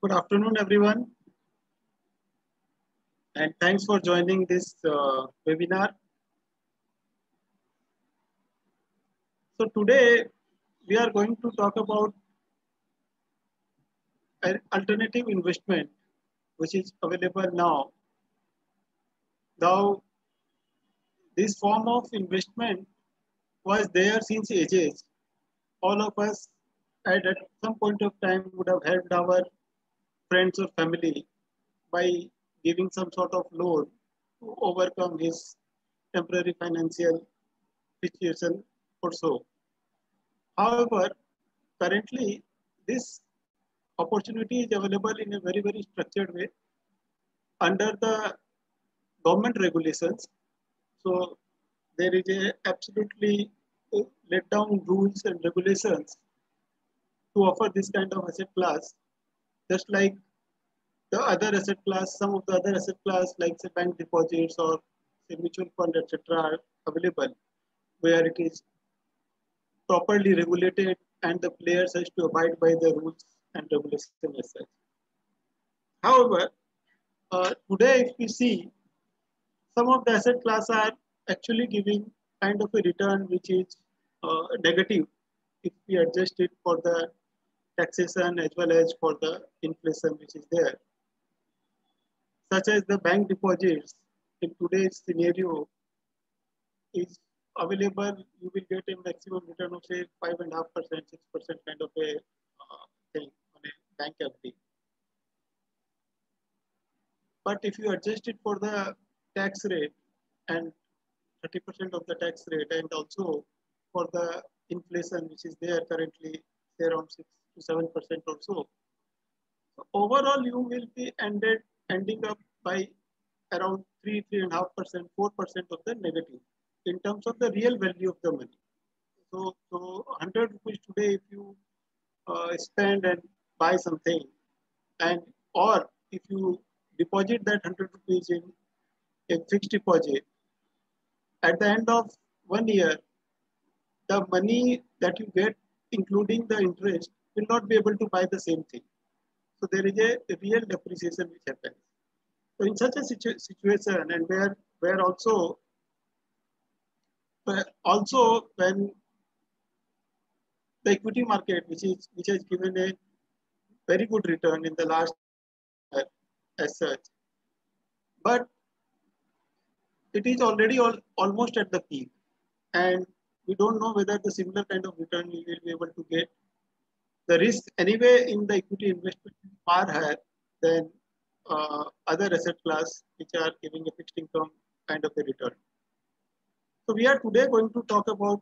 Good afternoon, everyone, and thanks for joining this webinar. So today we are going to talk about an alternative investment which is available now. Now, this form of investment was there since ages. All of us at some point of time would have helped our friends or family by giving some sort of loan to overcome his temporary financial situation or so. However, currently this opportunity is available in a very structured way under the government regulations. So there is a absolutely laid down rules and regulations to offer this kind of asset class, just like the other asset class, some of the other asset class like say bank deposits or say mutual fund, etc. are available where it is properly regulated and the players has to abide by the rules and regulations as such. However, today if we see some of the asset class are actually giving kind of a return which is negative if we adjust it for the taxation as well as for the inflation which is there, such as the bank deposits in today's scenario is available. You will get a maximum return of say 5.5%, 6% kind of a thing on a bank FD. But if you adjust it for the tax rate and 30% of the tax rate and also for the inflation which is there currently around 6 to 7% or so. So overall you will be ending up by around 3.5%, 4% of the negative in terms of the real value of the money. So 100 rupees today if you spend and buy something, and or if you deposit that 100 rupees in a fixed deposit, at the end of 1 year, the money that you get, including the interest, will not be able to buy the same thing. So there is a real depreciation which happens. So in such a situation, and where also when the equity market, which has given a very good return in the last year as such, but it is already almost at the peak, and we don't know whether the similar kind of return we will be able to get. The risk anyway in the equity investment is far higher than other asset class which are giving a fixed income kind of a return. So we are today going to talk about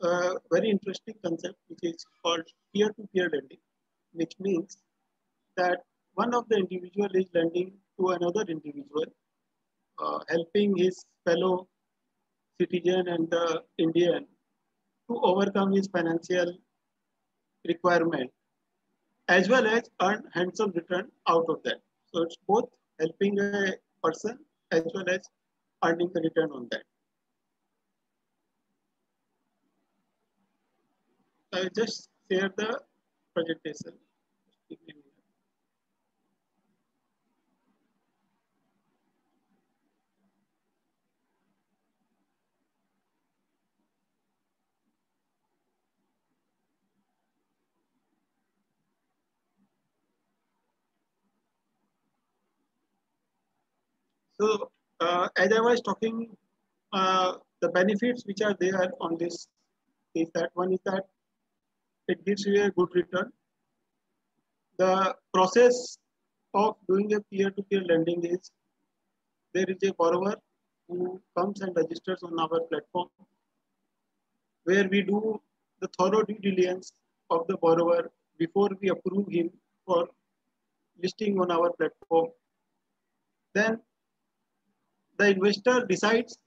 a very interesting concept which is called peer-to-peer lending, which means that one of the individual is lending to another individual, helping his fellow citizen and the Indian to overcome his financial requirement as well as earn handsome return out of that. So it's both helping a person as well as earning the return on that. I will just share the presentation. So as I was talking, the benefits which are there on this is that one is that it gives you a good return. The process of doing a peer-to-peer lending is there is a borrower who comes and registers on our platform where we do the thorough due diligence of the borrower before we approve him for listing on our platform. Then the investor decides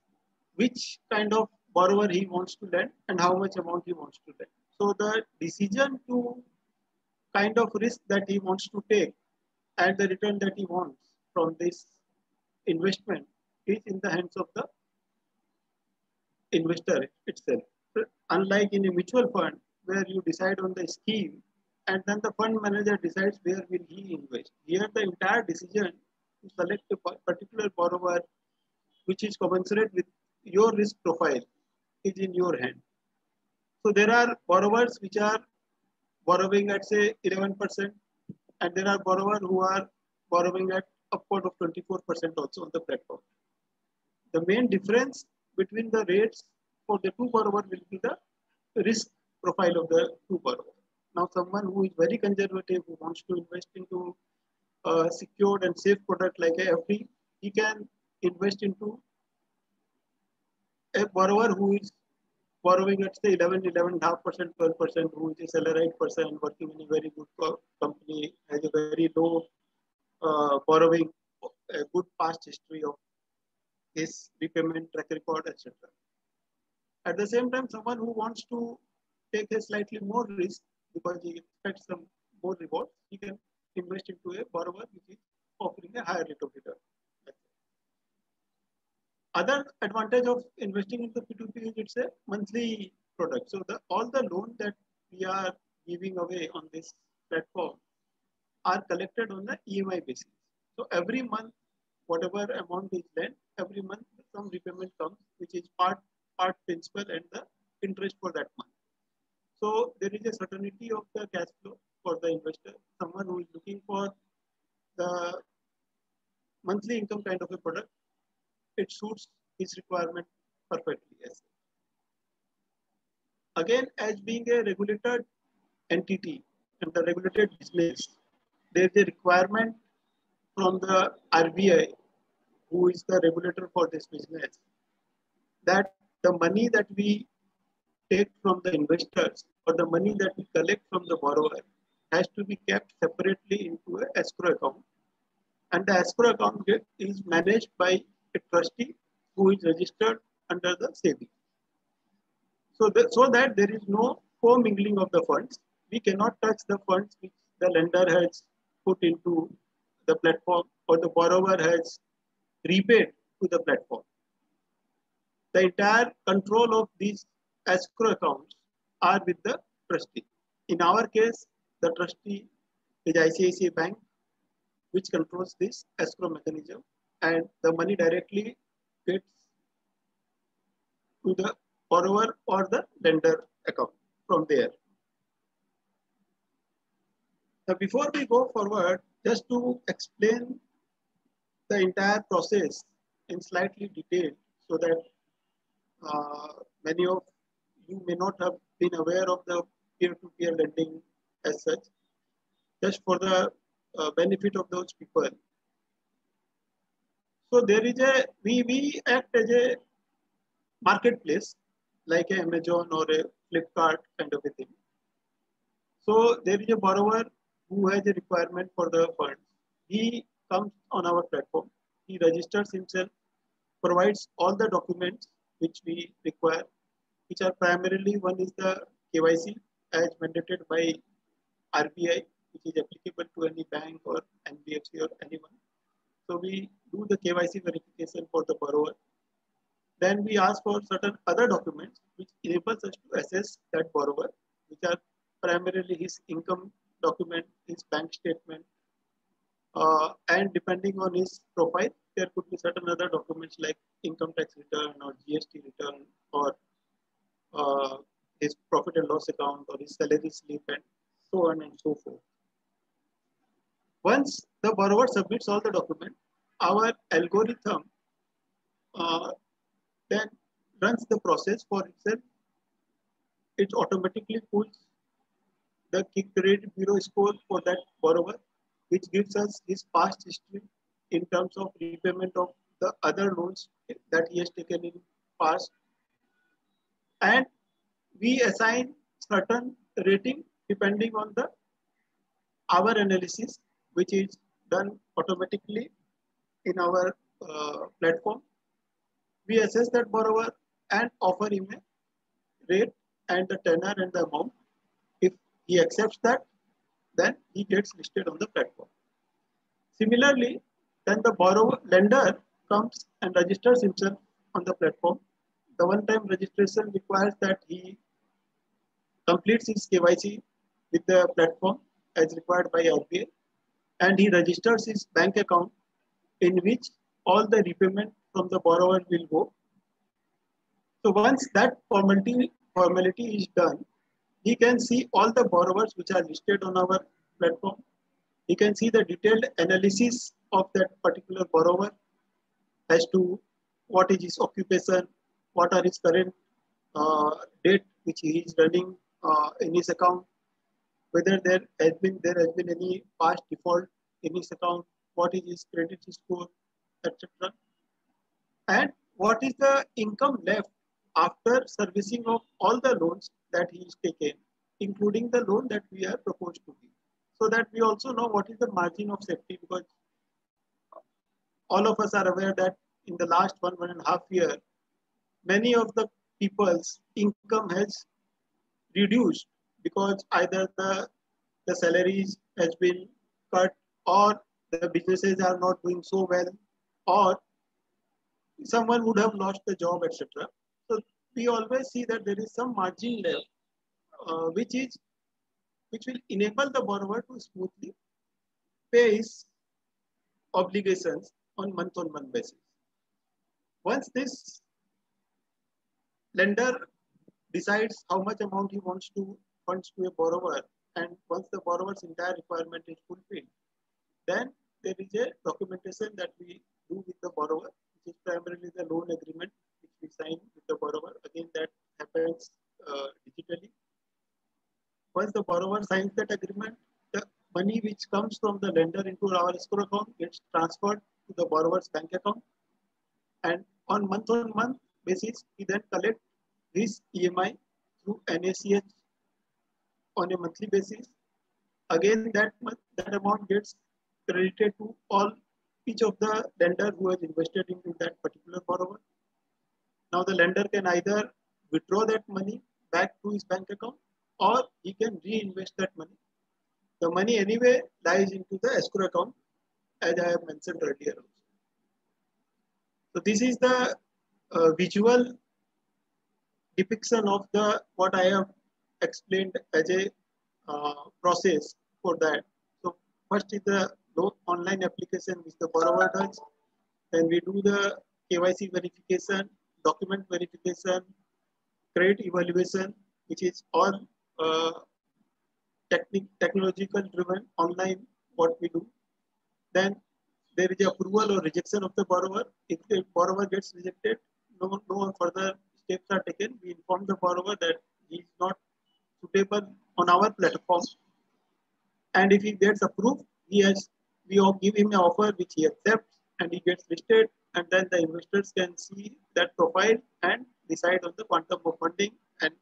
which kind of borrower he wants to lend and how much amount he wants to lend. So the decision to kind of risk that he wants to take and the return that he wants from this investment is in the hands of the investor itself. So unlike in a mutual fund where you decide on the scheme and then the fund manager decides where will he invest. Here the entire decision to select a particular borrower which is commensurate with your risk profile is in your hand. So there are borrowers which are borrowing at say 11%, and there are borrowers who are borrowing at upward of 24% also on the platform. The main difference between the rates for the two borrowers will be the risk profile of the two borrowers. Now, someone who is very conservative, who wants to invest into a secured and safe product like a FD, he can invest into a borrower who is borrowing at say 11.5%, 12%, who is a salaried person working in a very good company, has a very low borrowing, a good past history of his repayment track record, etc. At the same time, someone who wants to take a slightly more risk because he expects some more reward, he can invest into a borrower which is offering a higher rate of return. Other advantage of investing into P2P is it's a monthly product. So all the loans that we are giving away on this platform are collected on the EMI basis. So every month, whatever amount is lent, every month some repayment comes, which is part principal and the interest for that month. So there is a certainty of the cash flow for the investor, someone who is looking for the monthly income kind of a product. It suits his requirement perfectly. Yes. Again, as being a regulated entity and the regulated business, there is a requirement from the RBI, who is the regulator for this business, that the money that we take from the investors or the money that we collect from the borrower has to be kept separately into an escrow account. And the escrow account is managed by a trustee who is registered under the SEBI. So that there is no co-mingling of the funds. We cannot touch the funds which the lender has put into the platform or the borrower has repaid to the platform. The entire control of these escrow accounts are with the trustee. In our case, the trustee is ICICI Bank, which controls this escrow mechanism, and the money directly gets to the borrower or the lender account from there. Now, before we go forward, just to explain the entire process in slightly detail so that many of you may not have been aware of the peer-to-peer lending as such, just for the benefit of those people. So there is we act as a marketplace like a Amazon or a Flipkart kind of a thing. So there is a borrower who has a requirement for the funds. He comes on our platform. He registers himself, provides all the documents which we require, which are primarily, one is the KYC as mandated by RBI, which is applicable to any bank or NBFC or anyone. So we do the KYC verification for the borrower. Then we ask for certain other documents which enables us to assess that borrower, which are primarily his income document, his bank statement, and depending on his profile, there could be certain other documents like income tax return or GST return or his profit and loss account or his salary slip and so on and so forth. Once the borrower submits all the documents, our algorithm then runs the process for itself. It automatically pulls the credit bureau score for that borrower, which gives us his past history in terms of repayment of the other loans that he has taken in past. And we assign certain rating depending on our analysis, which is done automatically in our platform. We assess that borrower and offer him a rate and the tenor and the amount. If he accepts that, then he gets listed on the platform. Similarly, then the lender comes and registers himself on the platform. The one-time registration requires that he completes his KYC with the platform as required by RBI, and he registers his bank account in which all the repayment from the borrower will go. So once that formality is done, he can see all the borrowers which are listed on our platform. He can see the detailed analysis of that particular borrower as to what is his occupation, what are his current debt which he is running in his account, whether there has been any past default in his account, what is his credit score, etc. And what is the income left after servicing of all the loans that he is taken, including the loan that we are proposed to give. So that we also know what is the margin of safety, because all of us are aware that in the last 1.5 year, many of the people's income has reduced because either the salaries has been cut, or the businesses are not doing so well, or someone would have lost the job, etc. So we always see that there is some margin left, which will enable the borrower to smoothly pay his obligations on month basis. Once this lender decides how much amount he wants to funds to a borrower, and once the borrower's entire requirement is fulfilled, then there is a documentation that we do with the borrower, which is primarily the loan agreement which we sign with the borrower. Again, that happens digitally. Once the borrower signs that agreement, the money which comes from the lender into our escrow account gets transferred to the borrower's bank account. And on month basis, we then collect this EMI through NACH on a monthly basis. Again, that amount gets credited to each of the lender who has invested into that particular borrower. Now the lender can either withdraw that money back to his bank account, or he can reinvest that money. The money anyway lies into the escrow account, as I have mentioned earlier also. So this is the visual depiction of what I have explained as a process for that. So first is the online application which the borrower does. Then we do the KYC verification, document verification, credit evaluation, which is all technological driven online what we do. Then there is approval or rejection of the borrower. If the borrower gets rejected, no further steps are taken. We inform the borrower that he is not suitable on our platform. And if he gets approved, we give him an offer which he accepts, and he gets listed, and then the investors can see that profile and decide on the quantum of funding, and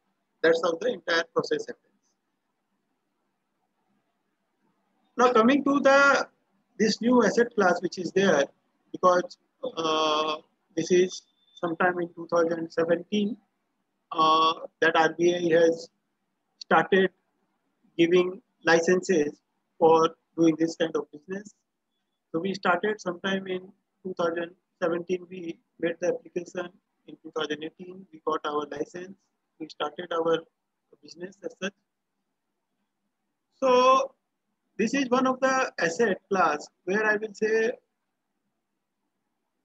that's how the entire process happens. Now coming to this new asset class which is there, because this is sometime in 2017 that RBI has started giving licenses for doing this kind of business. So we started sometime in 2017. We made the application. In 2018, we got our license. We started our business as such. So this is one of the asset class where I will say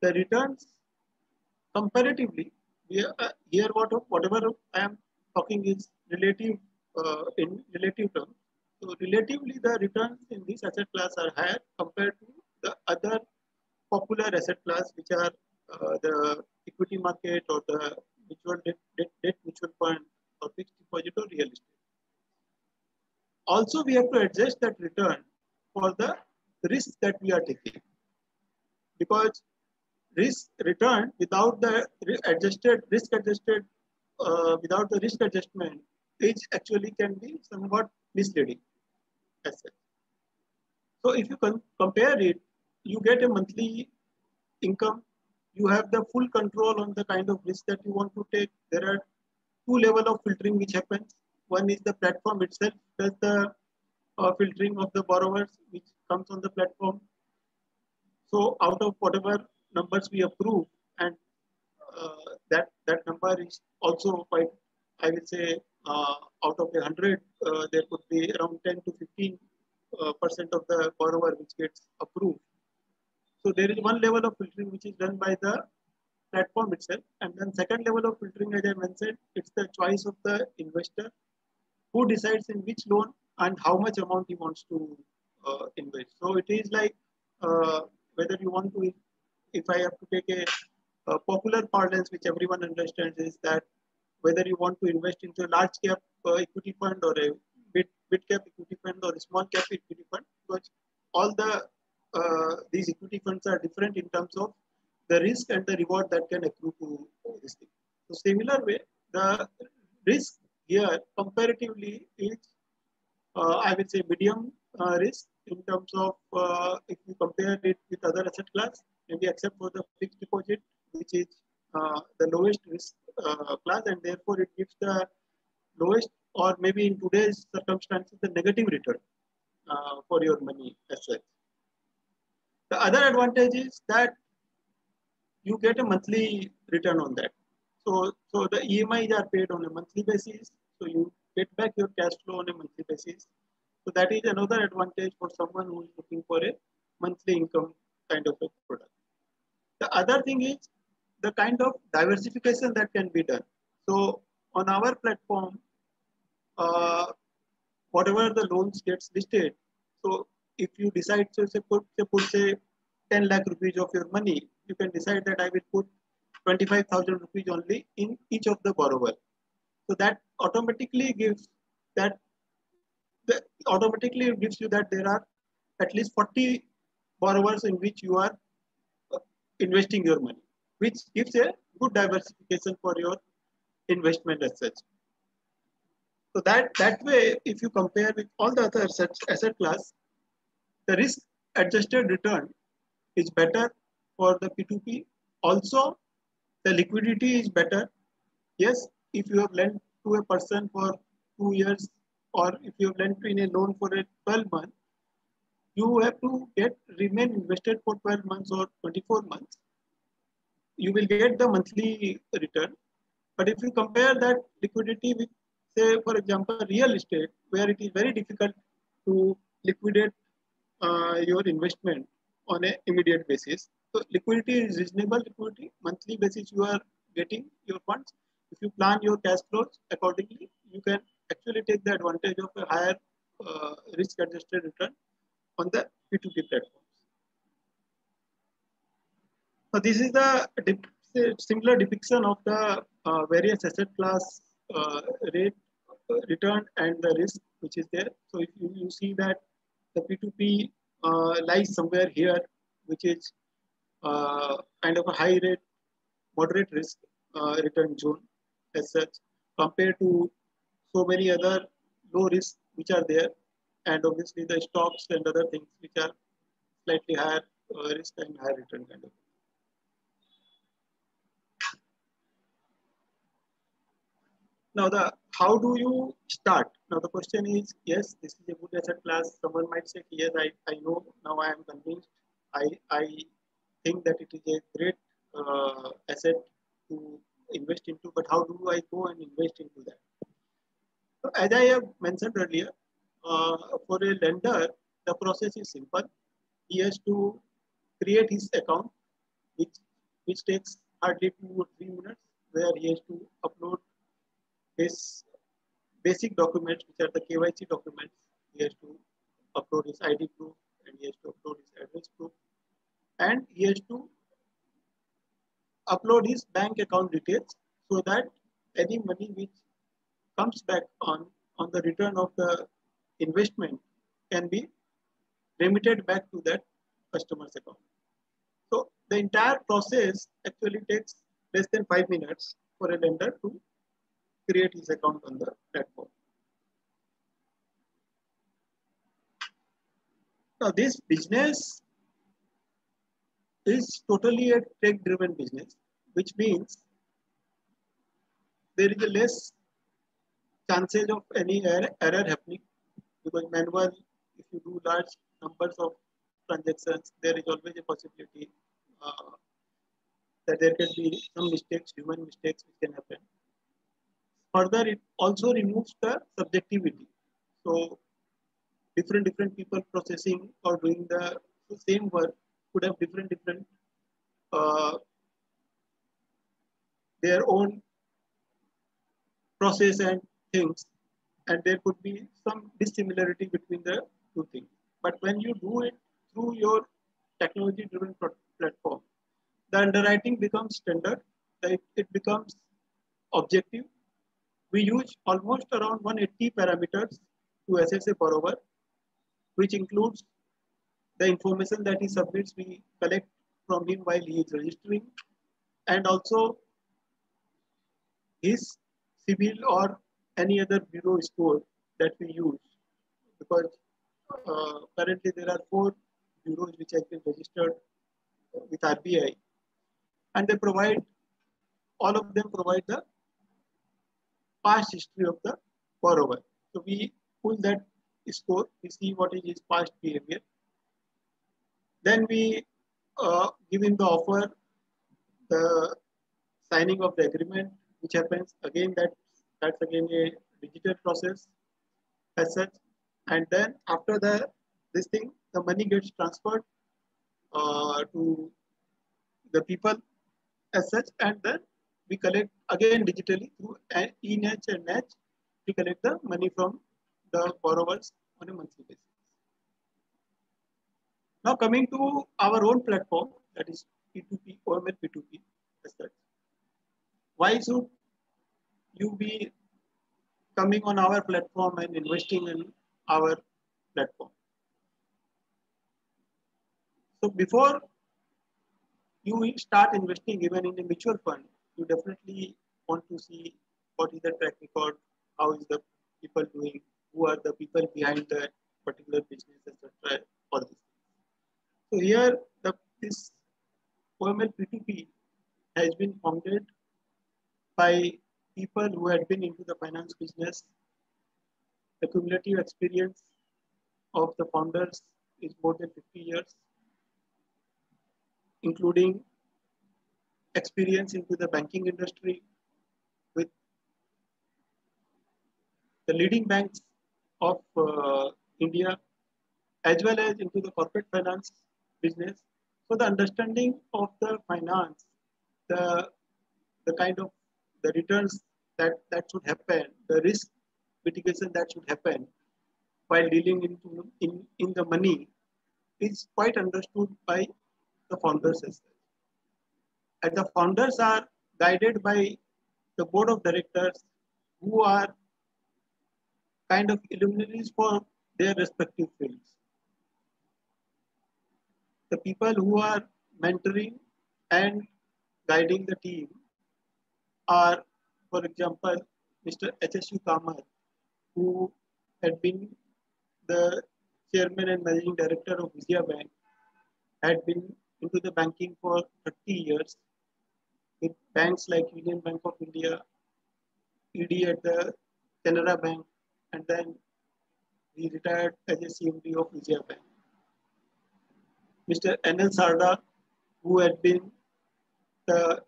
the returns comparatively, here whatever I am talking is relative in relative terms. So relatively, the returns in this asset class are higher compared to the other popular asset class, which are the equity market or the debt mutual fund or fixed deposit or real estate. Also, we have to adjust that return for the risk that we are taking, because risk return without the risk adjustment which actually can be somewhat misleading as such. So if you compare it, you get a monthly income. You have the full control on the kind of risk that you want to take. There are two levels of filtering which happens. One is the platform itself does the filtering of the borrowers which comes on the platform. So out of whatever numbers we approve, and that number is also quite, I will say, out of 100, there could be around 10 to 15 percent of the borrower which gets approved. So there is one level of filtering which is done by the platform itself, and then second level of filtering, as I mentioned, it's the choice of the investor who decides in which loan and how much amount he wants to invest. So it is like whether you want to, if I have to take a popular parlance which everyone understands, is that whether you want to invest into a large cap equity fund or a mid cap equity fund or a small cap equity fund, because all these equity funds are different in terms of the risk and the reward that can accrue to this thing. So similar way, the risk here comparatively is, I will say, medium risk in terms of if you compare it with other asset class, maybe except for the fixed deposit, which is the lowest risk class, and therefore it gives the lowest, or maybe in today's circumstances, the negative return for your money as such. The other advantage is that you get a monthly return on that. So the EMIs are paid on a monthly basis. So you get back your cash flow on a monthly basis. So that is another advantage for someone who is looking for a monthly income kind of a product. The other thing is the kind of diversification that can be done. So on our platform, whatever the loans gets listed. So if you decide to say 10 lakh rupees of your money, you can decide that I will put 25,000 rupees only in each of the borrower. So that automatically gives you that there are at least 40 borrowers in which you are investing your money, which gives a good diversification for your investment as such. So that way, if you compare with all the other asset class, the risk adjusted return is better for the P2P. Also, the liquidity is better. Yes, if you have lent to a person for 2 years, or if you have lent in a loan for a 12 months, you have to remain invested for 12 months or 24 months. You will get the monthly return. But if you compare that liquidity with, say, for example, real estate, where it is very difficult to liquidate your investment on an immediate basis. So liquidity is reasonable liquidity. Monthly basis, you are getting your funds. If you plan your cash flows accordingly, you can actually take the advantage of a higher risk-adjusted return on the P2P platforms. So this is the similar depiction of the various asset class rate return and the risk which is there. So if you see that the P2P lies somewhere here, which is kind of a high rate, moderate risk return zone as such, compared to so many other low risk which are there, and obviously the stocks and other things which are slightly higher risk and higher return kind of. Now, how do you start? Now, the question is, yes, this is a good asset class. Someone might say, yes, I know, now I am convinced. I think that it is a great asset to invest into, but how do I go and invest into that? So, as I have mentioned earlier, for a lender, the process is simple. He has to create his account, which takes hardly 2 or 3 minutes, where he has to upload his basic documents, which are the KYC documents. He has to upload his ID proof, and he has to upload his address proof, and he has to upload his bank account details, so that any money which comes back on the return of the investment can be remitted back to that customer's account. So the entire process actually takes less than 5 minutes for a lender to create his account on the platform. Now, this business is totally a tech-driven business, which means there is a less chances of any error happening, because manual, if you do large numbers of transactions, there is always a possibility that there can be some mistakes, human mistakes, which can happen. Further, it also removes the subjectivity. So different people processing or doing the same work could have different uh, their own process and things, and there could be some dissimilarity between the two things. But when you do it through your technology-driven platform, the underwriting becomes standard, it becomes objective. We use almost around 180 parameters to assess a borrower, which includes the information that he submits, we collect from him while he is registering, and also his CIBIL or any other bureau score that we use. Because currently there are 4 bureaus which have been registered with RBI, and they provide, all of them provide the past history of the borrower. So we pull that score, we see what is his past behavior. Then we give him the offer, the signing of the agreement, which happens again. That's again a digital process as such. And then after this thing, the money gets transferred to the people as such, and then we collect again digitally through eNACH and NACH. We collect the money from the borrowers on a monthly basis. Now coming to our own platform, that is P2P, OML P2P as such. Why should you be coming on our platform and investing in our platform? So before you start investing even in a mutual fund, you definitely want to see what is the track record, how is the people doing, who are the people behind the particular business, etc. All this. So here, this OML P2P has been founded by people who had been into the finance business. The cumulative experience of the founders is more than 50 years, including experience into the banking industry with the leading banks of India, as well as into the corporate finance business. So the understanding of the finance, the kind of the returns that should happen, the risk mitigation that should happen while dealing in the money is quite understood by the founders as well. And the founders are guided by the board of directors who are kind of luminaries for their respective fields. The people who are mentoring and guiding the team are, for example, Mr. HSU Kamath, who had been the chairman and managing director of Vijaya Bank, had been into the banking for 30 years with banks like Union Bank of India, ED at the Canara Bank, and then he retired as a CMD of Vijaya Bank. Mr. N.L. Sarda, who had been the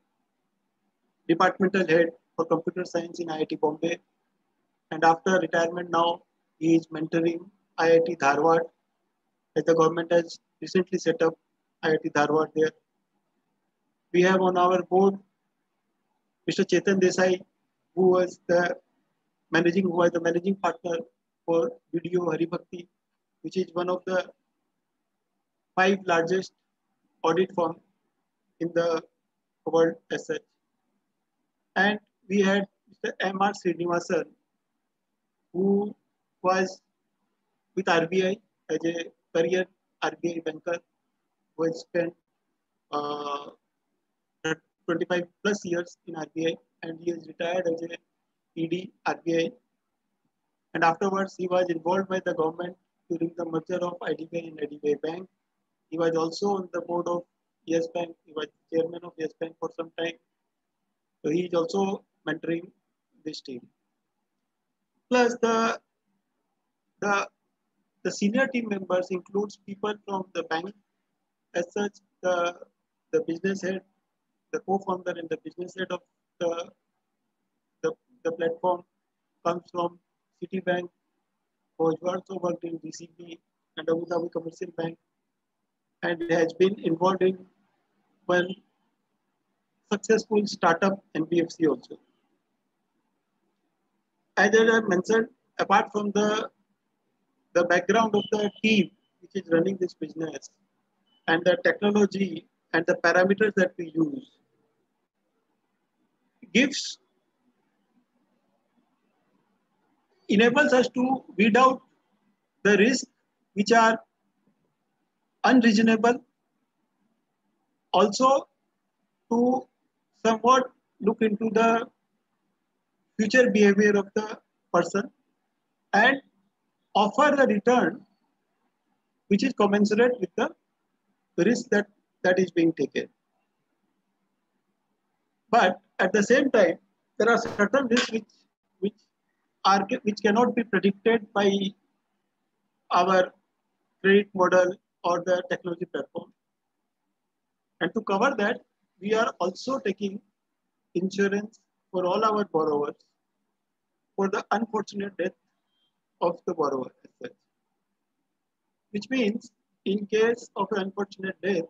departmental head for computer science in IIT Bombay, and after retirement now he is mentoring IIT Dharwad, as the government has recently set up IIT Dharwad there. We have on our board Mr. Chetan Desai, who was the managing partner for Video Haribhakti, which is one of the 5 largest audit firms in the world as such. And we had Mr. M.R. Srinivasan, who was with RBI as a career RBI banker, who has spent 25 plus years in RBI, and he is retired as a ED RBI. And afterwards, he was involved by the government during the merger of IDBI and IDBI Bank. He was also on the board of Yes Bank. He was chairman of Yes Bank for some time. So he is also mentoring this team. Plus the senior team members includes people from the bank. As such, the business head, the co-founder and the business head of the platform comes from Citibank, who also worked in DCB and Abu Dhabi Commercial Bank, and has been involved in one successful startup NBFC also. As I have mentioned, apart from the background of the team which is running this business and the technology and the parameters that we use, gives enables us to weed out the risks which are unreasonable, also to somewhat look into the future behavior of the person and offer a return which is commensurate with the risk that is being taken. But at the same time, there are certain risks which cannot be predicted by our credit model or the technology platform. And to cover that, we are also taking insurance for all our borrowers for the unfortunate death of the borrower as such. Which means, in case of an unfortunate death,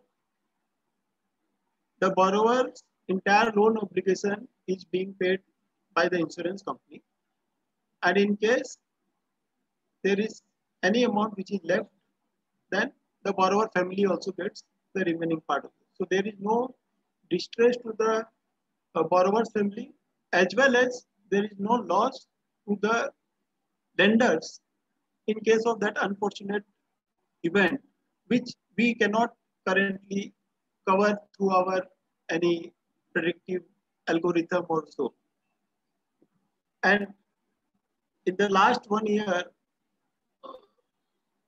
the borrower's entire loan obligation is being paid by the insurance company. And in case there is any amount which is left, then the borrower family also gets the remaining part of it. So there is no distress to the borrower's family, as well as there is no loss to the lenders in case of that unfortunate event, which we cannot currently cover through our any predictive algorithm or so. And in the last 1 year,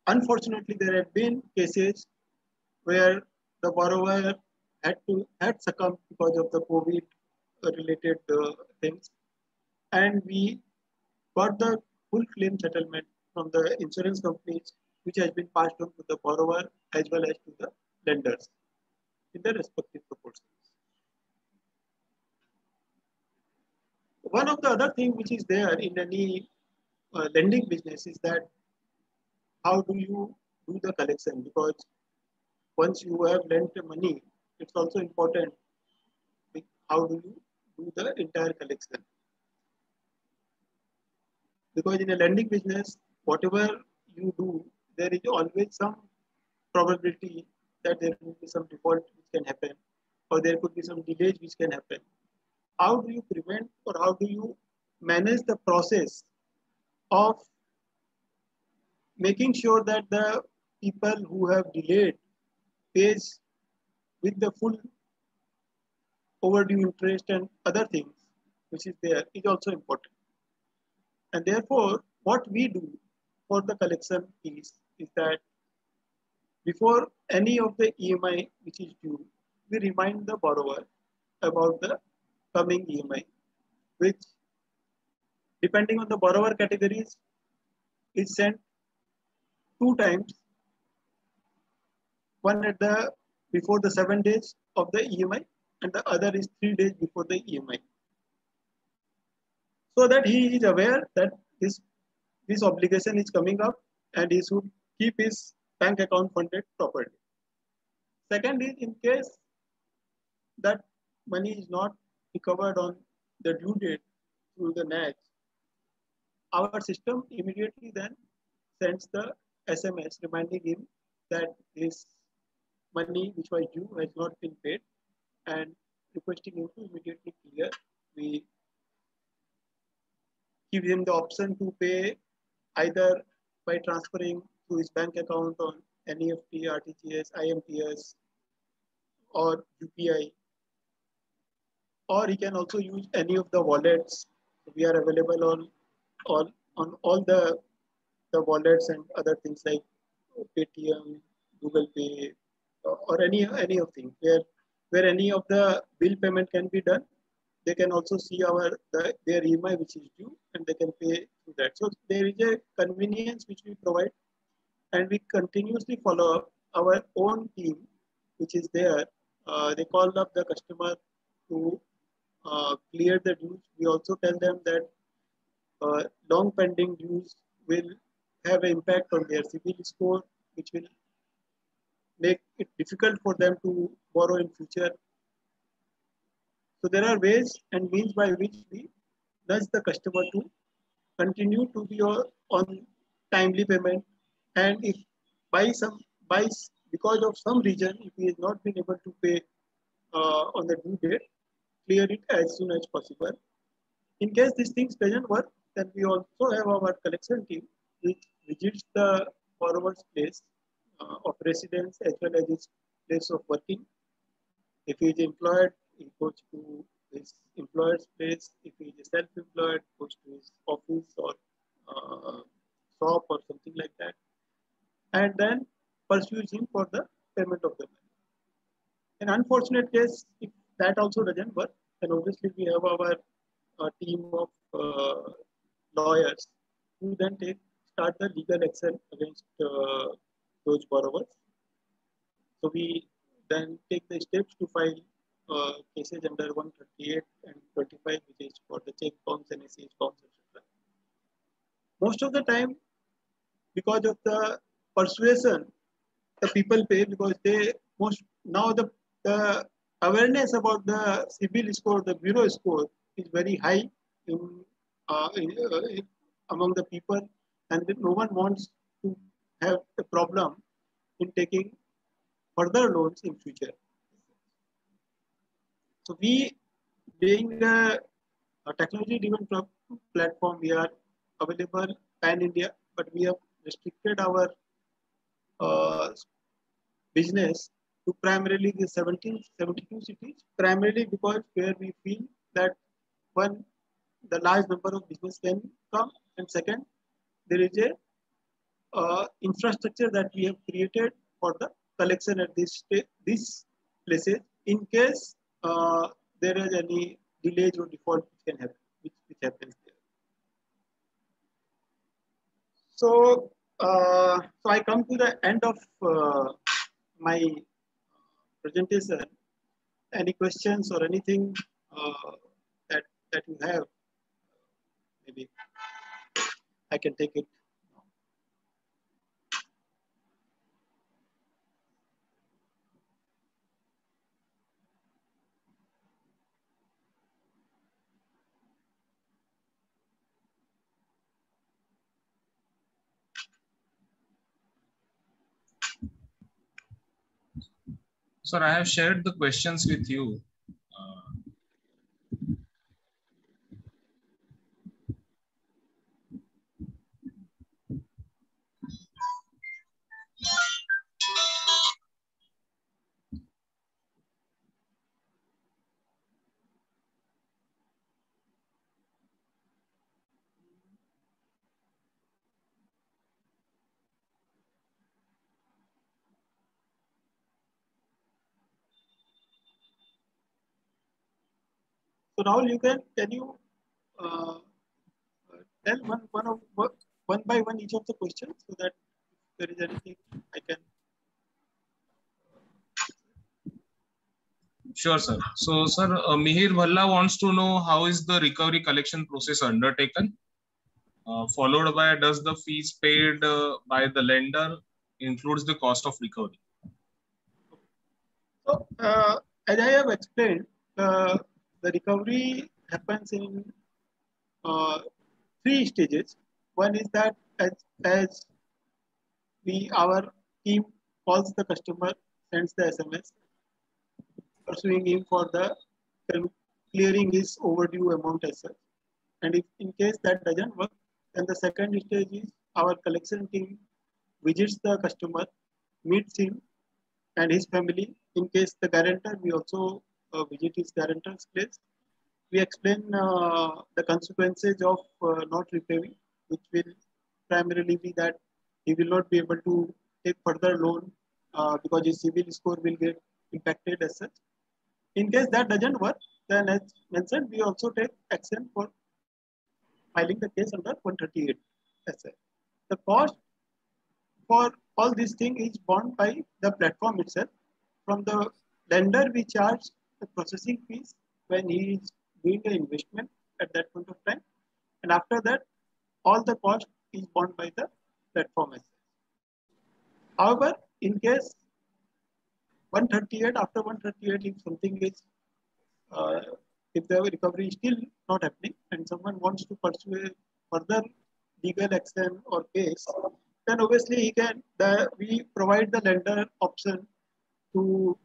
unfortunately, there have been cases where the borrower had succumbed because of the COVID related things, and we got the full claim settlement from the insurance companies, which has been passed on to the borrower as well as to the lenders in their respective proportions. One of the other things which is there in any lending business is that how do you do the collection? Because once you have lent the money, it's also important how do you do the entire collection. Because in a lending business, whatever you do, there is always some probability that there will be some default which can happen, or there could be some delays which can happen. How do you prevent or how do you manage the process of making sure that the people who have delayed pays with the full overdue interest and other things which is there is also important. And therefore, what we do for the collection piece is that before any of the EMI which is due, we remind the borrower about the coming EMI, which depending on the borrower categories is sent 2 times, one at the before the 7 days of the EMI and the other is 3 days before the EMI. So that he is aware that this obligation is coming up and he should keep his bank account funded properly. Second is in case that money is not recovered on the due date through the NACH, our system immediately then sends the SMS reminding him that his money which was due has not been paid and requesting him to immediately clear. We give him the option to pay either by transferring to his bank account on NEFT, RTGS, IMPS, or UPI, or he can also use any of the wallets. We are available on all the wallets and other things like Paytm, Google Pay, or any of things where any of the bill payment can be done. They can also see their EMI which is due and they can pay through that. So there is a convenience which we provide, and we continuously follow up our own team which is there. They call up the customer to clear the dues. We also tell them that long pending dues will have an impact on their CIBIL score, which will make it difficult for them to borrow in future. So there are ways and means by which we nudge the customer to continue to be on timely payment, and if by some by because of some reason if he has not been able to pay on the due date, clear it as soon as possible. In case these things doesn't work, then we also have our collection team which visits the borrower's place of residence as well as his place of working. If he is employed, he goes to his employer's place. If he is self-employed, goes to his office or uh, shop or something like that, and then pursues him for the payment of the money. In unfortunate case, if that also doesn't work, then obviously we have our team of lawyers who then start the legal action against those borrowers. So we then take the steps to file cases under 138 and 25, which is for the check bounce and ACH bounce, etc. Most of the time, because of the persuasion, the people pay because they most now the awareness about the CIBIL score, the bureau score, is very high in, among the people, and no one wants to have a problem in taking further loans in future. So we, being a technology-driven platform, we are available pan India, but we have restricted our business to primarily the 72 cities, primarily because where we feel that one, the large number of business can come, and second, there is a infrastructure that we have created for the collection at these places in case there is any delay or default which can happen, which happens there. So, so I come to the end of my presentation. Any questions or anything that you have? Maybe I can take it. Sir, I have shared the questions with you. So now you can you tell one by one each of the questions so that if there is anything I can. Sure, sir. So, sir, Mihir Bhalla wants to know how is the recovery collection process undertaken? Followed by, does the fees paid by the lender includes the cost of recovery? So, as I have explained, the recovery happens in three stages. One is that as our team calls the customer, sends the SMS, pursuing him for the clearing his overdue amount as such. And if in case that doesn't work, then the second stage is our collection team visits the customer, meets him and his family. In case the guarantor, we also visit his guarantor's place. We explain the consequences of not repaying, which will primarily be that he will not be able to take further loan because his CIBIL score will get impacted as such. In case that doesn't work, then as mentioned, we also take action for filing the case under 138 as such. The cost for all these things is borne by the platform itself. From the lender, we charge the processing fees when he is doing the investment at that point of time. And after that, all the cost is borne by the platform as such. However, in case 138, after 138, if something is, if the recovery is still not happening and someone wants to pursue a further legal action or case, then obviously we provide the lender option to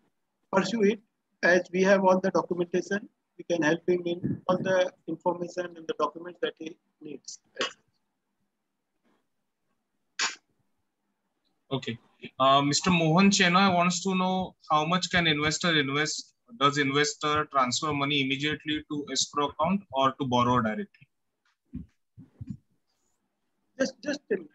pursue it, as we have all the documentation. We can help him in all the information and the documents that he needs. Okay. Mr. Mohan Chena wants to know how much can investor invest? Does investor transfer money immediately to escrow account or to borrower directly? Just a minute.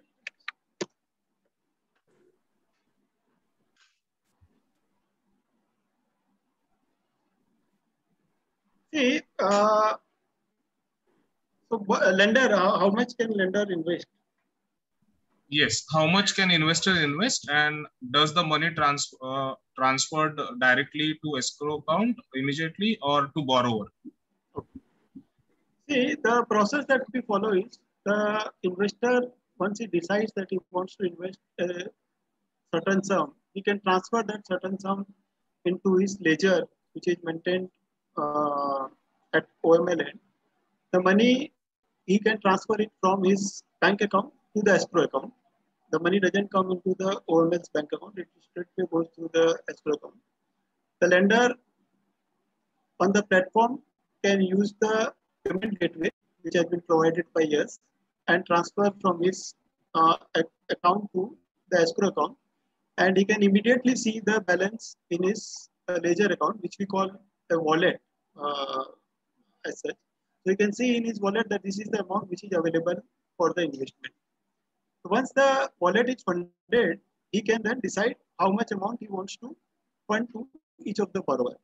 See, so lender, how much can lender invest? Yes. How much can investor invest, and does the money transferred directly to escrow account immediately or to borrower? See, the process that we follow is the investor, once he decides that he wants to invest a certain sum, he can transfer that certain sum into his ledger, which is maintained at OML end. The money, he can transfer it from his bank account to the escrow account. The money doesn't come into the OML's bank account, it straightly goes to the escrow account. The lender on the platform can use the payment gateway, which has been provided by us, and transfer from his account to the escrow account. And he can immediately see the balance in his ledger account, which we call a wallet as such. So you can see in his wallet that this is the amount which is available for the investment. So once the wallet is funded, he can then decide how much amount he wants to fund to each of the borrower.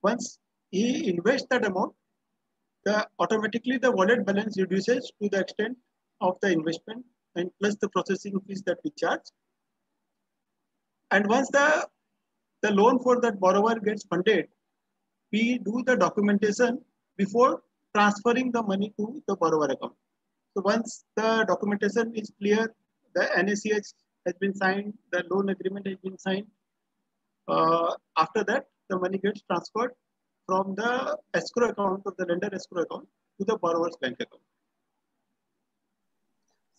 Once he invests that amount, automatically the wallet balance reduces to the extent of the investment and plus the processing fees that we charge. And once the loan for that borrower gets funded, we do the documentation before transferring the money to the borrower account. So once the documentation is clear, the NACH has been signed, the loan agreement has been signed. After that, the money gets transferred from the escrow account of the lender escrow account to the borrower's bank account.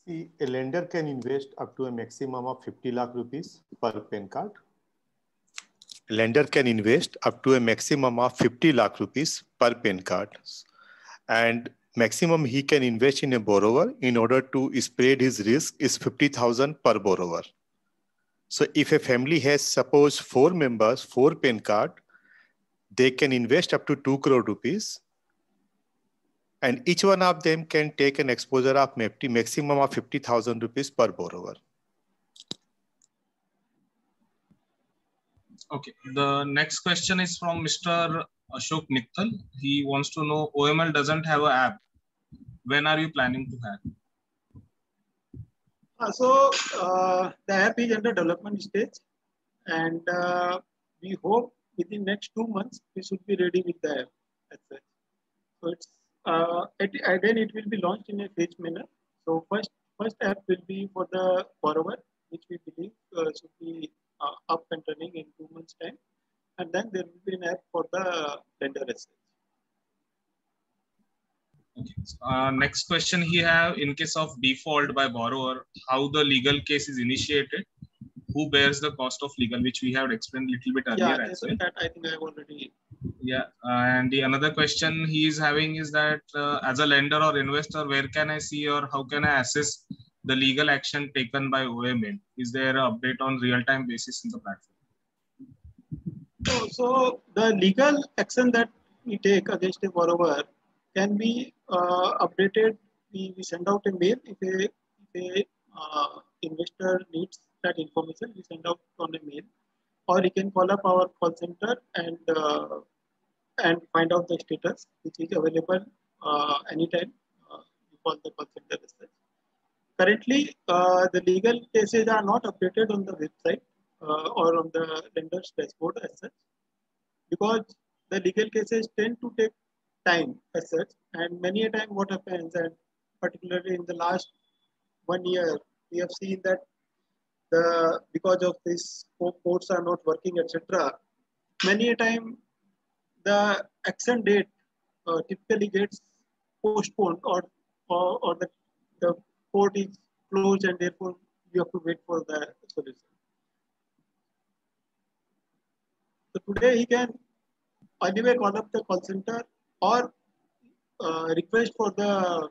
See, a lender can invest up to a maximum of 50 lakh rupees per PAN card. A lender can invest up to a maximum of 50 lakh rupees per PAN card. And maximum he can invest in a borrower in order to spread his risk is 50,000 per borrower. So if a family has, suppose 4 members, 4 PAN card, they can invest up to 2 crore rupees. And each one of them can take an exposure of maximum of 50,000 rupees per borrower. Okay. The next question is from Mr. Ashok Mittal. He wants to know, OML doesn't have an app. When are you planning to have? The app is under development stage, and we hope within next 2 months we should be ready with the app. So it's again it will be launched in a phased manner. So first app will be for the borrower, which we believe should be up and running in 2 months' time, and then there will be an app for the lender as such. Okay. Next question he have, in case of default by borrower, how the legal case is initiated, who bears the cost of legal, which we have explained a little bit earlier as well. That I think I have already. Yeah, and the another question he is having is that as a lender or investor, where can I see or how can I assess the legal action taken by OML? Is there an update on real-time basis in the platform? So the legal action that we take against a borrower can be updated. We send out a mail if a investor needs that information. We send out on a mail, or he can call up our call center and find out the status, which is available anytime. We call the call center as such. Currently, the legal cases are not updated on the website or on the lender's dashboard as such, because the legal cases tend to take time as such, and many a time what happens, and particularly in the last 1 year, we have seen that because of this ports are not working, etc. Many a time the action date typically gets postponed, or the port is closed, and therefore you have to wait for the solution. So today he can either call up the call center or request for the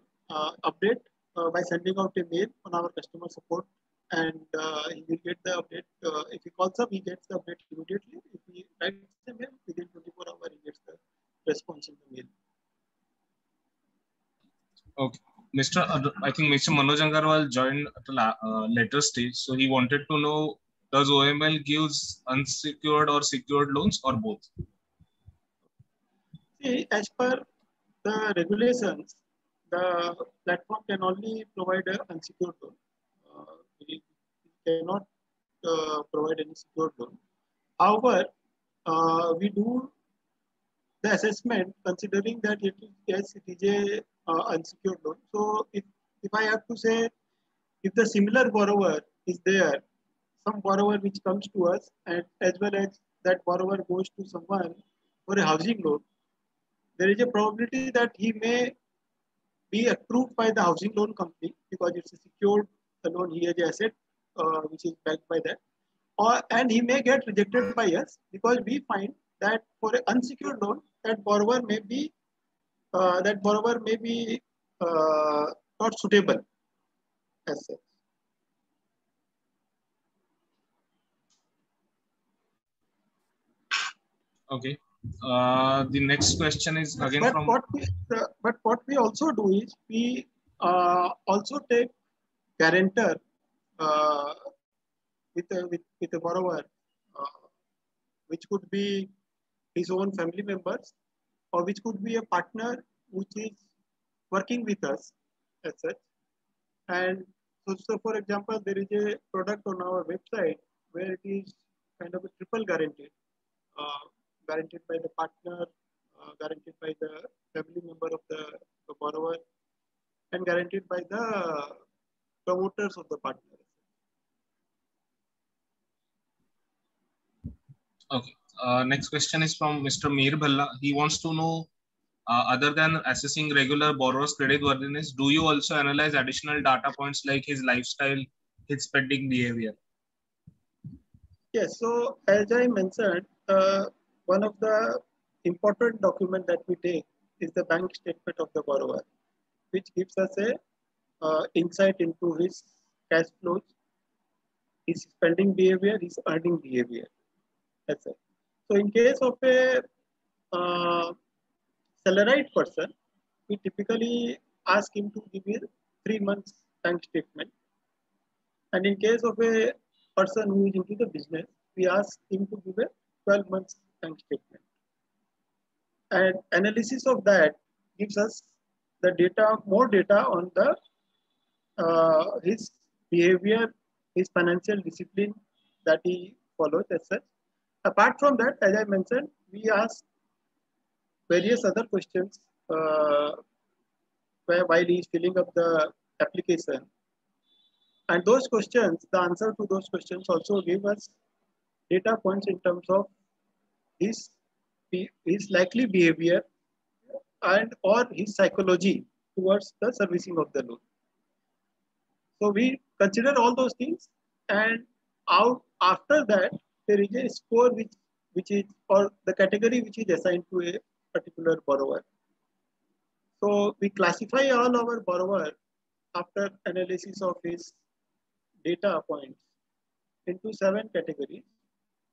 update by sending out a mail on our customer support, and he will get the update. If he calls up, he gets the update immediately. If he writes a mail, within 24 hours, he gets the response in the mail. Okay. I think Mr. Manoj Agarwal joined at the later stage. So he wanted to know, does OML gives unsecured or secured loans or both? See, as per the regulations, the platform can only provide an unsecured loan. We cannot provide any secured loan. However, we do the assessment considering that it is a unsecured loan. So if I have to say, if the similar borrower is there, some borrower which comes to us, and as well as that borrower goes to someone for a housing loan, there is a probability that he may be approved by the housing loan company because it's a secured loan. He has an asset which is backed by that, and he may get rejected by us because we find that for an unsecured loan, that borrower may be not suitable as such. Okay. The next question is again but from. What we also do is we also take guarantor with a borrower, which could be his own family members, or which could be a partner which is working with us as such. And so for example, there is a product on our website where it is kind of a triple guaranteed, guaranteed by the partner, guaranteed by the family member of the borrower, and guaranteed by the promoters of the partner. Okay. Next question is from Mr. Mihir Bhalla. He wants to know, other than assessing regular borrower's creditworthiness, do you also analyze additional data points like his lifestyle, his spending behavior? Yes. So as I mentioned, one of the important documents that we take is the bank statement of the borrower, which gives us a insight into his cash flows, his spending behavior, his earning behavior. That's it. So in case of a salaried person, we typically ask him to give a 3 months bank statement. And in case of a person who is into the business, we ask him to give a 12 months bank statement. And analysis of that gives us the data, more data on the his behavior, his financial discipline that he follows as such. Apart from that, as I mentioned, we ask various other questions while he is filling up the application. And those questions, the answer to those questions also give us data points in terms of his likely behavior and or his psychology towards the servicing of the loan. So we consider all those things, and after that there is a score which is, or the category which is assigned to a particular borrower. So we classify all our borrower after analysis of his data points into 7 categories,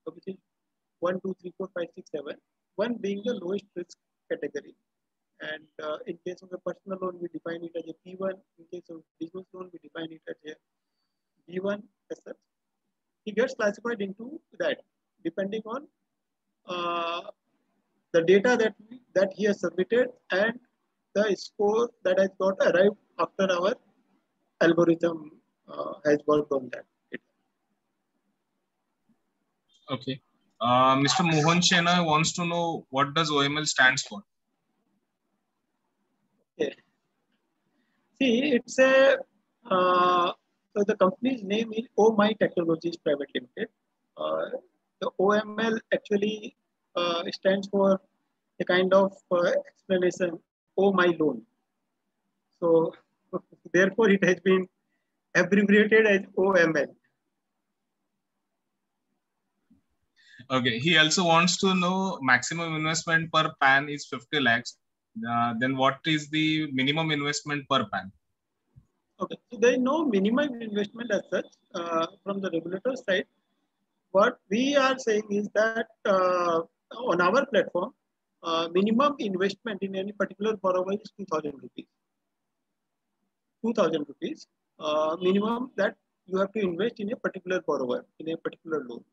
which is 1, 2, 3, 4, 5, 6, 7. 1 being the lowest risk category. And in case of a personal loan, we define it as a P1. In case of business loan, we define it as a B1 as such. He gets classified into that depending on the data that he has submitted and the score that has got arrived after our algorithm has worked on that. Okay. Mr. Mohan Shena wants to know, what does OML stands for? Okay. See, it's a the company's name is Oh My Technologies Private Limited. The OML actually stands for a kind of explanation, Oh My Loan. So therefore it has been abbreviated as OML. Okay. He also wants to know maximum investment per PAN is 50 lakhs. Then what is the minimum investment per PAN? Okay, so there is no minimum investment as such from the regulator side. What we are saying is that on our platform, minimum investment in any particular borrower is 2,000 rupees. 2,000 rupees minimum that you have to invest in a particular borrower, in a particular loan.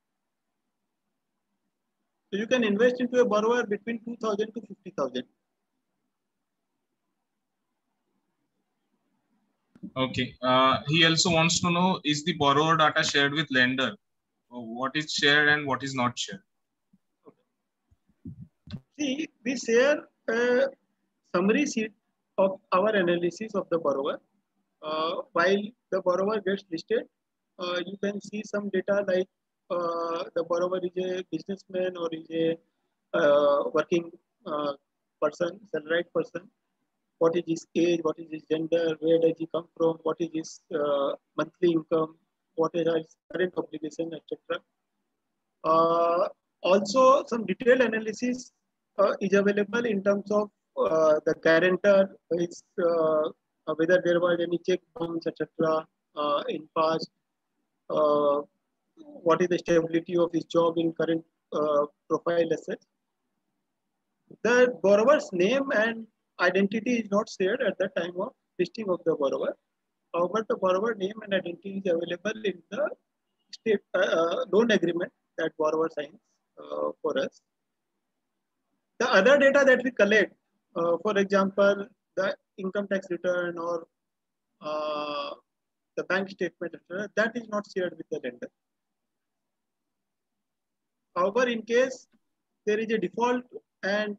So you can invest into a borrower between 2,000 to 50,000. Okay. He also wants to know, is the borrower data shared with lender? What is shared and what is not shared? See, we share a summary sheet of our analysis of the borrower. While the borrower gets listed, you can see some data like the borrower is a businessman or is a working person, salaried person. What is his age? What is his gender? Where does he come from? What is his monthly income? What is his current obligation, etc. Also, some detailed analysis is available in terms of the guarantor, whether there was any check bounce, etc. In past, uh, what is the stability of his job in current profile assets. The borrower's name and identity is not shared at the time of listing of the borrower. However, the borrower name and identity is available in the state loan agreement that borrower signs for us. The other data that we collect, for example, the income tax return or the bank statement, etc., that is not shared with the lender. However, in case there is a default and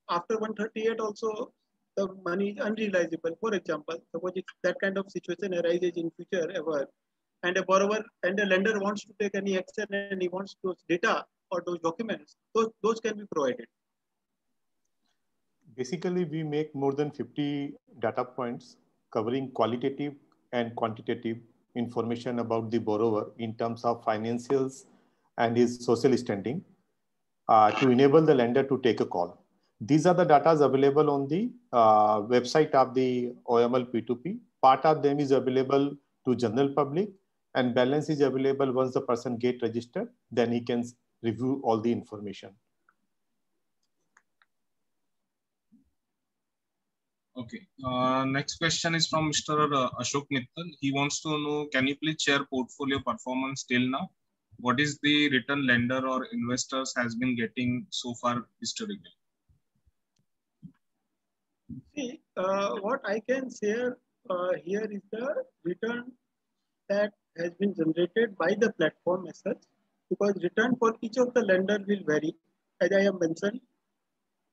after 138 also the money is unrealizable, for example, suppose if that kind of situation arises in future ever, and a borrower and a lender wants to take any action and he wants those data or those documents, those can be provided. Basically, we make more than 50 data points covering qualitative and quantitative information about the borrower in terms of financials and his social standing to enable the lender to take a call. These are the data available on the website of the OML P2P. Part of them is available to general public and balance is available once the person gets registered, then he can review all the information. Okay. Next question is from Mr. Ashok Mittal. He wants to know, can you please share portfolio performance till now? What is the return lender or investors has been getting so far historically? See, what I can share here is the return that has been generated by the platform as such, because return for each of the lender will vary. As I have mentioned,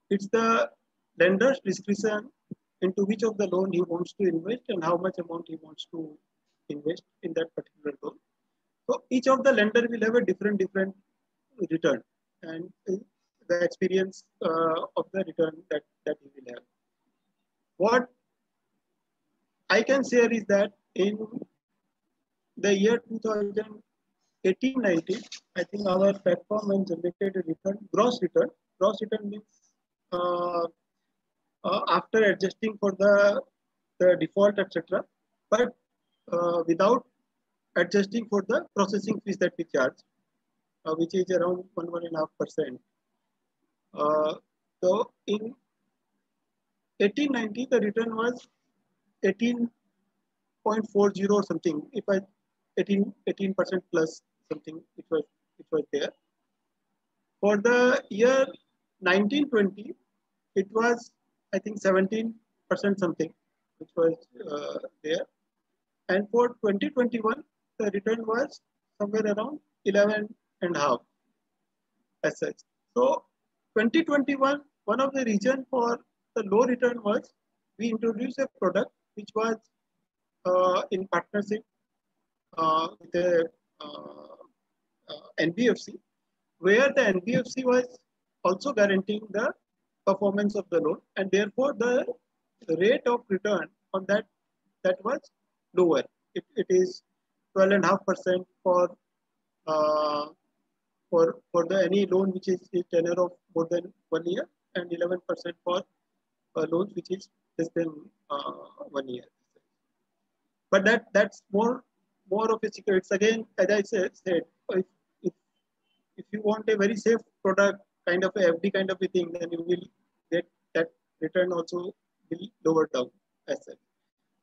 it's the lender's discretion into which of the loan he wants to invest and how much amount he wants to invest in that particular loan. So each of the lender will have a different return and the experience of the return that he will have. What I can share is that in the year 2018-19, I think our platform has generated a return, gross return. Gross return means after adjusting for the default, etc., but without adjusting for the processing fees that we charge, which is around 1.5%. So in 1890, the return was 18.40 or something. If I 18% plus something, it was there. For the year 1920, it was, I think, 17% something, which was there. And for 2021, the return was somewhere around 11.5 as such. So 2021, one of the reasons for the low return was we introduced a product which was in partnership with a NBFC, where the NBFC was also guaranteeing the performance of the loan, and therefore the rate of return on that was lower. It is 12.5% uh, for the any loan which is a tenure of more than 1 year, and 11% for loans which is less than 1 year. But that's more of a secret. It's again, as I said, if, if if you want a very safe product, kind of a FD kind of a thing, then you will get that return also will lower down as such.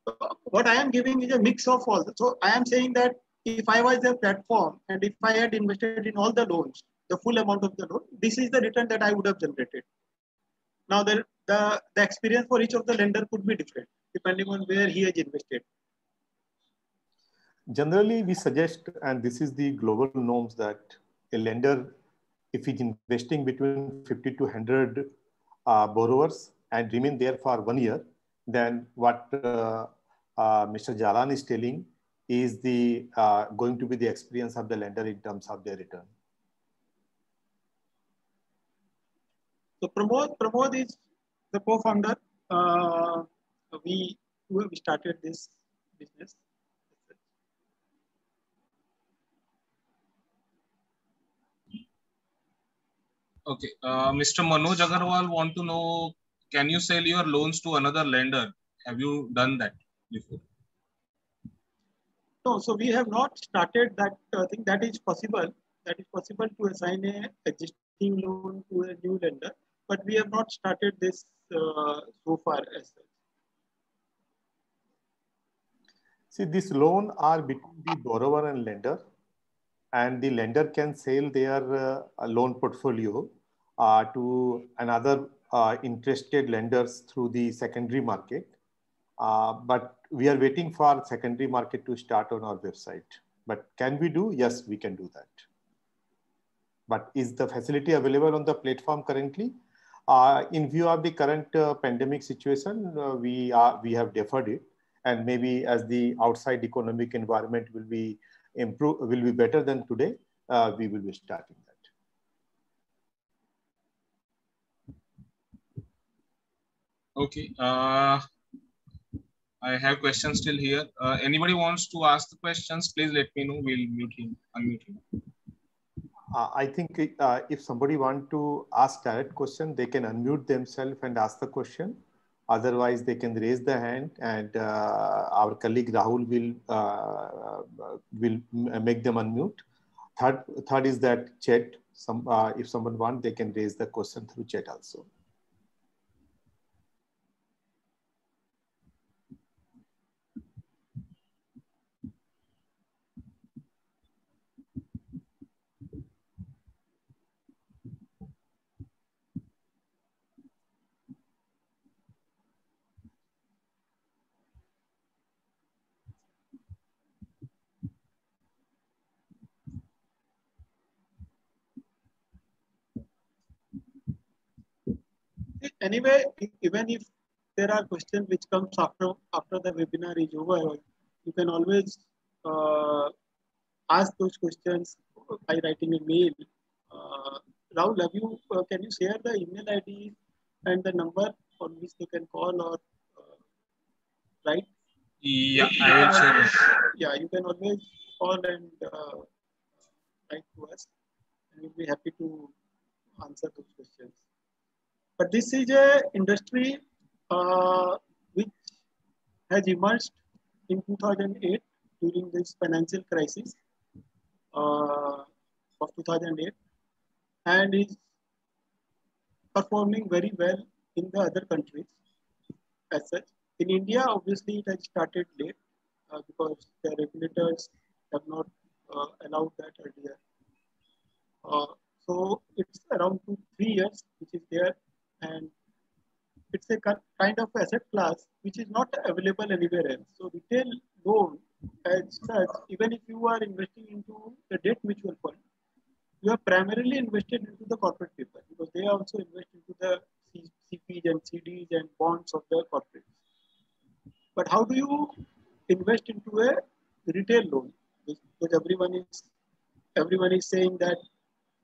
So what I am giving is a mix of all. So I am saying that if I was a platform and if I had invested in all the loans, the full amount of the loan, this is the return that I would have generated. Now the experience for each of the lender could be different depending on where he has invested. Generally, we suggest, and this is the global norms, that a lender, if he's investing between 50 to 100 borrowers and remain there for 1 year, then what Mr. Jalan is telling is the going to be the experience of the lender in terms of their return. So Pramod is the co-founder. We started this business. Okay, Mr. Manoj Agarwal want to know, can you sell your loans to another lender? Have you done that before? No, so we have not started that. I think that is possible. That is possible to assign a existing loan to a new lender, but we have not started this so far as such. See, this loan are between the borrower and lender, and the lender can sell their loan portfolio to another interested lenders through the secondary market. But we are waiting for secondary market to start on our website. But can we do? Yes, we can do that. But is the facility available on the platform currently? In view of the current pandemic situation, we have deferred it, and maybe as the outside economic environment will be better than today, we will be starting that. Okay. I have questions still here. Anybody wants to ask the questions, please let me know. We'll unmute him. I think if somebody want to ask direct question, they can unmute themselves and ask the question. Otherwise, they can raise the hand, and our colleague Rahul will make them unmute. Third is that chat. If someone want, they can raise the question through chat also. Anyway, even if there are questions which comes after the webinar is over, you can always ask those questions by writing a mail. Rahul, can you share the email ID and the number on which they can call or write? Yeah, I will share it. Yeah, you can always call and write to us, and we'll be happy to answer those questions. But this is a industry which has emerged in 2008 during this financial crisis of 2008, and is performing very well in the other countries as such. In India, obviously, it has started late because the regulators have not allowed that earlier. So it's around 2-3 years which is there, and it's a kind of asset class which is not available anywhere else. So retail loan as such, even if you are investing into the debt mutual fund, you are primarily invested into the corporate paper because they also invest into the CPs and CDs and bonds of the corporates. But how do you invest into a retail loan? because everyone is saying that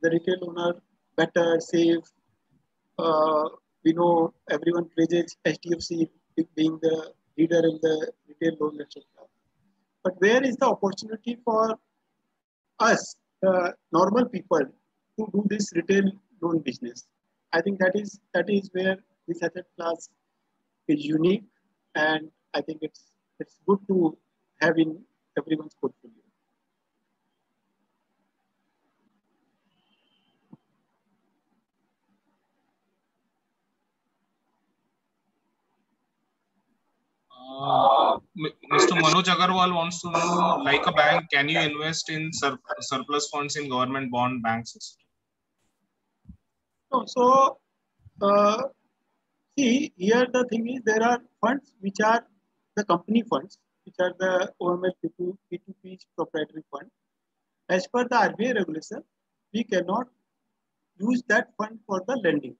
the retail owner better, safe. We know everyone praises HDFC being the leader in the retail loan, etc. But where is the opportunity for us, the normal people, to do this retail loan business? I think that is where this asset class is unique, and I think it's good to have in everyone's portfolio. Mr. Manoj Agarwal wants to know, like a bank, can you invest in surplus funds in government bond banks, etc.? No, so see, here the thing is there are funds which are the company funds, which are the OML P2P proprietary fund. As per the RBI regulation, we cannot use that fund for the lending.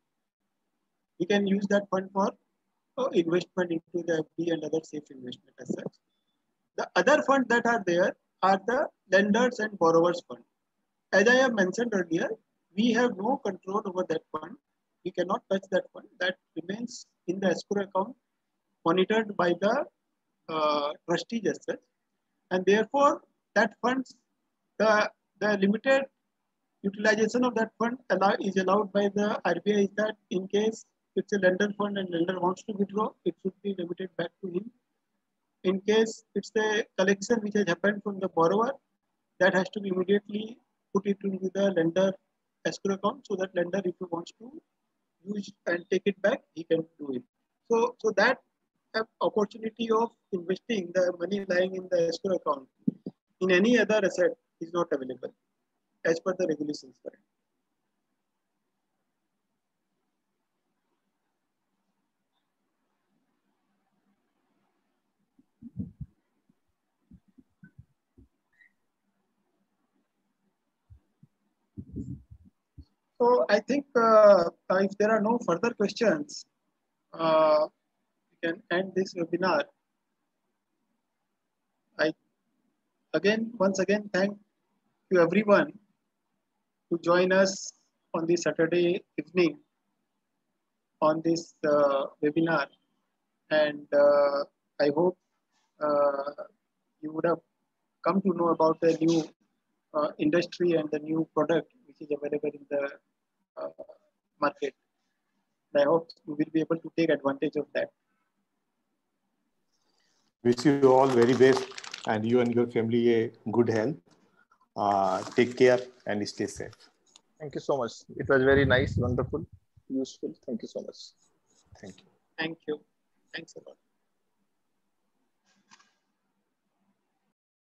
We can use that fund for investment into the FD and other safe investment as such. The other funds that are there are the lenders and borrowers fund. As I have mentioned earlier, we have no control over that fund. We cannot touch that fund. That remains in the escrow account, monitored by the trustees as such. And therefore, that funds, the limited utilization of that fund is allowed by the RBI is that in case it's a lender fund and lender wants to withdraw, it should be limited back to him. In case it's the collection which has happened from the borrower, that has to be immediately put it into the lender escrow account, so that lender, if he wants to use and take it back, he can do it. So that opportunity of investing the money lying in the escrow account in any other asset is not available as per the regulations. So I think if there are no further questions, we can end this webinar. Once again, thank you everyone to join us on this Saturday evening on this webinar, and I hope you would have come to know about the new industry and the new product which is available in the market. I hope you will be able to take advantage of that. Wish you all very best, and you and your family a good health. Take care and stay safe. Thank you so much. It was very nice, wonderful, useful. Thank you so much. Thank you. Thank you. Thanks a lot.